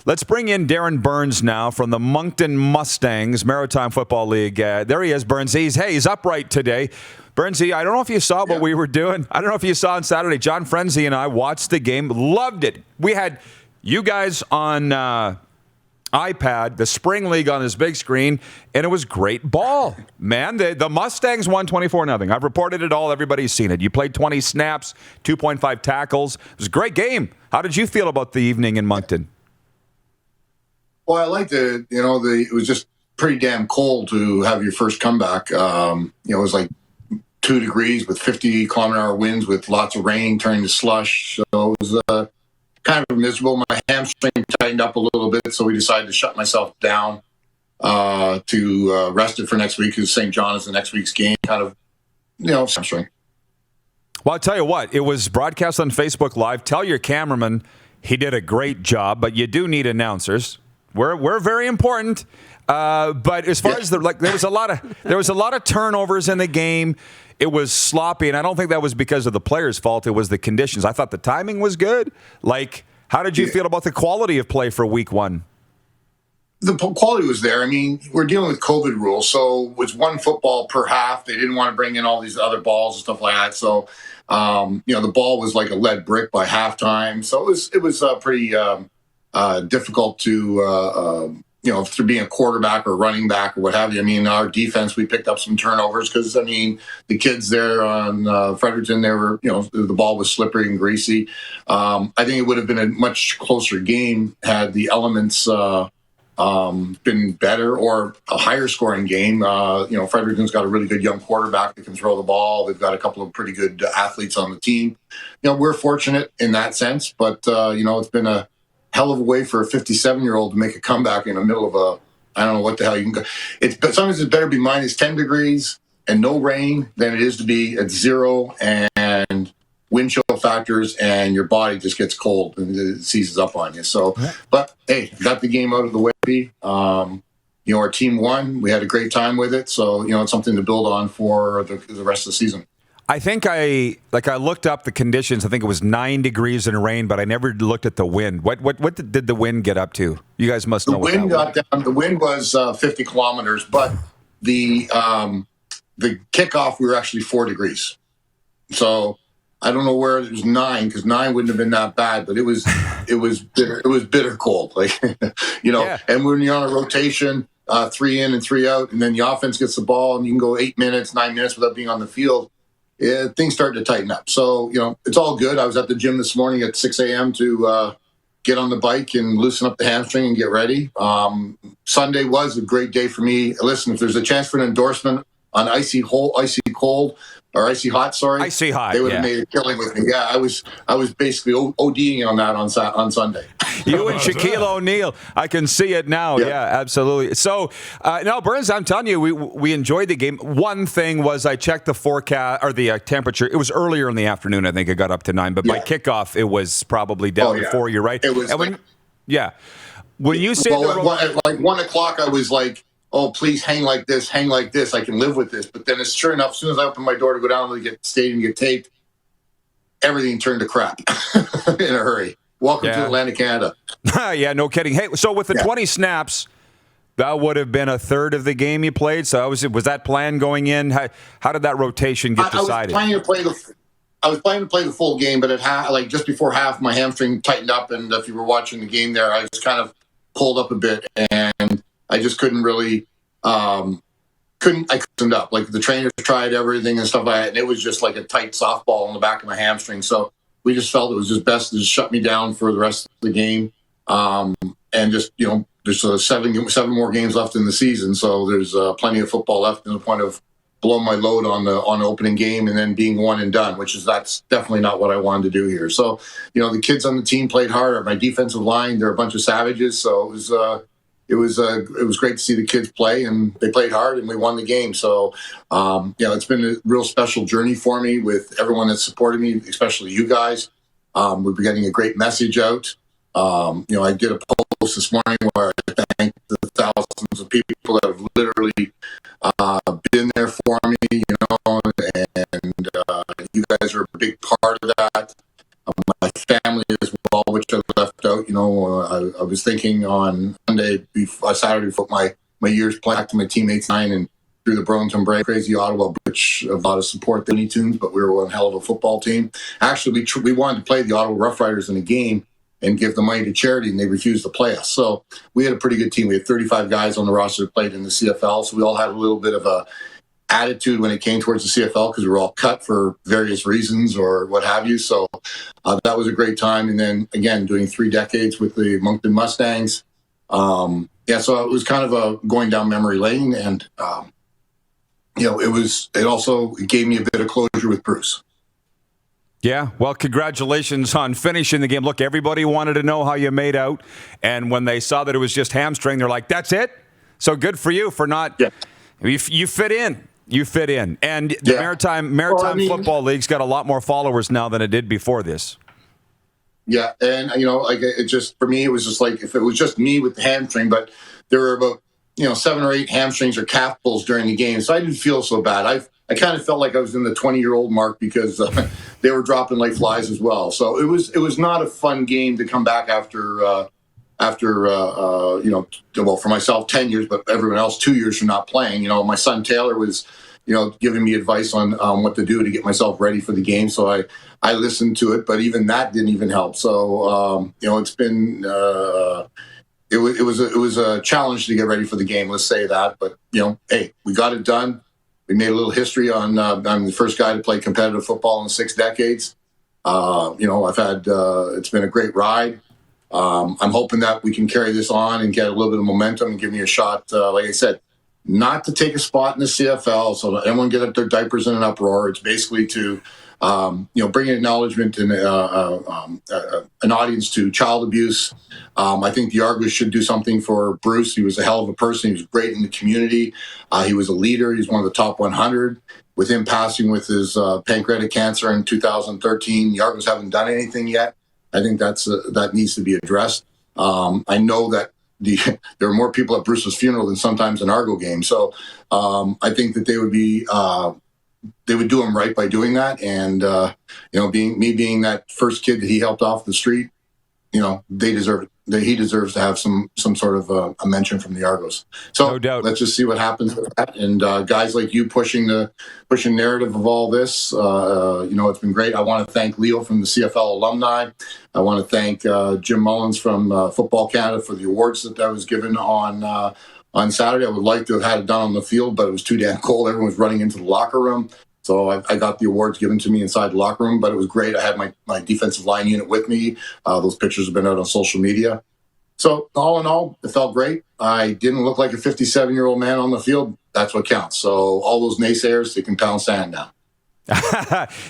Let's bring in Darin Burns now from the Moncton Mustangs Maritime Football League. There he is, Burns. He's upright today. Burnsy, I don't know if you saw what we were doing. I don't know if you saw on Saturday. John Frenzy and I watched the game, loved it. We had you guys on iPad, the Spring League on this big screen, and it was great ball. Man, the Mustangs won 24-0. I've reported it all. Everybody's seen it. You played 20 snaps, 2.5 tackles. It was a great game. How did you feel about the evening in Moncton? Well, I liked it. It was just pretty damn cold to have your first comeback. It was like 2 degrees with 50-kilometer-hour winds with lots of rain turning to slush. So it was kind of miserable. My hamstring tightened up a little bit, so we decided to shut myself down to rest it for next week because St. John is the next week's game. Kind of, hamstring. Well, I'll tell you what. It was broadcast on Facebook Live. Tell your cameraman he did a great job, but you do need announcers. We're very important, but as far as there was a lot of turnovers in the game. It was sloppy, and I don't think that was because of the players' fault. It was the conditions. I thought the timing was good. How did you feel about the quality of play for Week 1? The quality was there. I mean, we're dealing with COVID rules, so it was one football per half. They didn't want to bring in all these other balls and stuff like that. So, the ball was like a lead brick by halftime. So it was pretty difficult to, through being a quarterback or running back or what have you. I mean, our defense, we picked up some turnovers because, the kids there on Fredericton, they were, the ball was slippery and greasy. I think it would have been a much closer game had the elements been better or a higher scoring game. Fredericton's got a really good young quarterback that can throw the ball. They've got a couple of pretty good athletes on the team. We're fortunate in that sense, but, it's been a hell of a way for a 57-year-old to make a comeback in the middle of I don't know what the hell you can go. But sometimes it's better to be minus 10 degrees and no rain than it is to be at 0 and wind chill factors and your body just gets cold and it seizes up on you. So, but hey, got the game out of the way. Our team won. We had a great time with it. So, it's something to build on for the rest of the season. I think I looked up the conditions. I think it was 9 degrees and rain, but I never looked at the wind. What did the wind get up to? You guys must know. The wind got down. The wind was 50 kilometers, but the kickoff we were actually 4 degrees. So I don't know where it was 9 because 9 wouldn't have been that bad, but it was bitter. It was bitter cold, Yeah. And when you're on a rotation, 3 in and 3 out, and then the offense gets the ball and you can go 8 minutes, 9 minutes without being on the field. Things started to tighten up. So, it's all good. I was at the gym this morning at 6 a.m. to get on the bike and loosen up the hamstring and get ready. Sunday was a great day for me. Listen, if there's a chance for an endorsement on icy cold, or icy hot, sorry. Icy hot, they would have made a killing with me. Yeah, I was basically ODing on that on Sunday. You and Shaquille O'Neal. I can see it now. Yeah, absolutely. So, no, Burns, I'm telling you, we enjoyed the game. One thing was I checked the forecast or the temperature. It was earlier in the afternoon. I think it got up to 9, but by kickoff, it was probably down to 4. You're right. It was. When you say at 1 o'clock, I was like, oh, please hang like this. I can live with this. But then sure enough, as soon as I opened my door to go down to the stadium and get taped, everything turned to crap in a hurry. Welcome to Atlantic Canada. Yeah, no kidding. Hey, so with the 20 snaps, that would have been a third of the game you played. So was that plan going in? How did that rotation get decided? I was planning to play the full game, but just before half, my hamstring tightened up. And if you were watching the game there, I was kind of pulled up a bit and I just couldn't really, I couldn't up. Like the trainers tried everything and stuff like that, and it was just like a tight softball in the back of my hamstring. So we just felt it was just best to just shut me down for the rest of the game. And just, there's 7 more games left in the season. So there's plenty of football left in the point of blowing my load on the opening game and then being one and done, that's definitely not what I wanted to do here. So, the kids on the team played hard. My defensive line, they're a bunch of savages. So it was great to see the kids play, and they played hard, and we won the game. So, it's been a real special journey for me with everyone that supported me, especially you guys. We've been getting a great message out. I did a post this morning where I thank the thousands of people that have literally been there for me, and you guys are a big part of that. My family as well, which I left out, I was thinking on Saturday before my years playing back to my teammates 9 and through the Burlington Brave, crazy Ottawa, which a lot of support the Looney Tunes, but we were one hell of a football team. Actually, we wanted to play the Ottawa Rough Riders in a game and give the money to charity, and they refused to play us. So we had a pretty good team. We had 35 guys on the roster that played in the CFL, so we all had a little bit of a attitude when it came towards the CFL because we were all cut for various reasons or what have you. So that was a great time. And then, again, doing 3 decades with the Moncton Mustangs. So it was kind of a going down memory lane, and it gave me a bit of closure with Bruce. Yeah, well, congratulations on finishing the game. Look, everybody wanted to know how you made out, and when they saw that it was just hamstring, they're like, "That's it." So good for you for not. Yeah. You fit in. You fit in, and the Maritime Football League's got a lot more followers now than it did before this. Yeah, and it just, for me, it was just like if it was just me with the hamstring, but there were about 7 or 8 hamstrings or calf pulls during the game, so I didn't feel so bad. I kind of felt like I was in the 20-year-old mark because they were dropping like flies as well. So it was not a fun game to come back after for myself 10 years, but everyone else 2 years from not playing. My son Taylor was giving me advice on what to do to get myself ready for the game. So I listened to it, but even that didn't even help. So it's been it was a challenge to get ready for the game. Let's say that, but hey, we got it done. We made a little history on. I'm the first guy to play competitive football in 6 decades. I've had. It's been a great ride. I'm hoping that we can carry this on and get a little bit of momentum and give me a shot. Like I said, not to take a spot in the CFL, so that everyone get up their diapers in an uproar. It's basically to, bring an acknowledgement and an audience to child abuse. I think the Argos should do something for Bruce. He was a hell of a person. He was great in the community. He was a leader. He's one of the top 100. With him passing with his pancreatic cancer in 2013, the Argos haven't done anything yet. I think that needs to be addressed. I know that there are more people at Bruce's funeral than sometimes an Argo game. So I think that they would do him right by doing that. And being that first kid that he helped off the street, they deserve it. He deserves to have some sort of a mention from the Argos. So no doubt. Let's just see what happens with that. And guys like you pushing narrative of all this, it's been great. I want to thank Leo from the CFL alumni. I want to thank Jim Mullins from Football Canada for the awards that I was given on Saturday. I would like to have had it done on the field, but it was too damn cold. Everyone was running into the locker room. So I got the awards given to me inside the locker room, but it was great. I had my defensive line unit with me. Those pictures have been out on social media. So all in all, it felt great. I didn't look like a 57-year-old man on the field. That's what counts. So all those naysayers, they can pound sand now.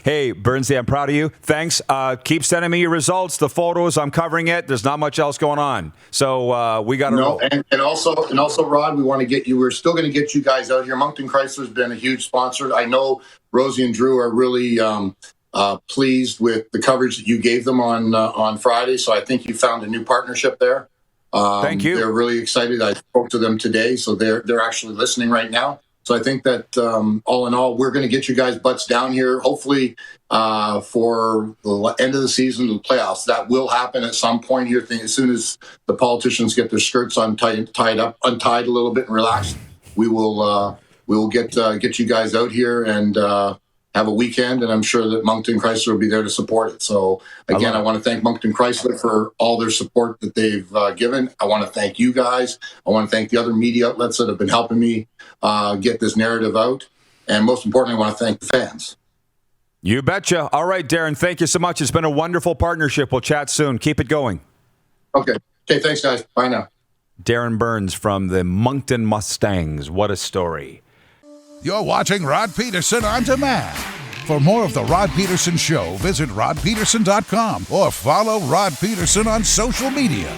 Hey, Burnsy, I'm proud of you. Thanks. Keep sending me your results, the photos. I'm covering it. There's not much else going on. So we got to roll. And also, Rod, we want to get you. We're still going to get you guys out here. Moncton Chrysler's been a huge sponsor. I know Rosie and Drew are really pleased with the coverage that you gave them on Friday. So I think you found a new partnership there. Thank you. They're really excited. I spoke to them today, so they're actually listening right now. So I think that all in all, we're going to get you guys butts down here, hopefully for the end of the season, the playoffs. That will happen at some point here. As soon as the politicians get their skirts untied a little bit and relaxed, we will get you guys out here and have a weekend. And I'm sure that Moncton Chrysler will be there to support it. So again, I want to thank Moncton Chrysler for all their support that they've given. I want to thank you guys. I want to thank the other media outlets that have been helping me get this narrative out. And most importantly, I want to thank the fans. You betcha. All right, Darin, thank you so much. It's been a wonderful partnership. We'll chat soon. Keep it going. Okay, thanks, guys. Bye now. Darin Burns from the Moncton Mustangs. What a story. You're watching Rod Pedersen On Demand. For more of The Rod Pedersen Show, visit rodpedersen.com or follow Rod Pedersen on social media.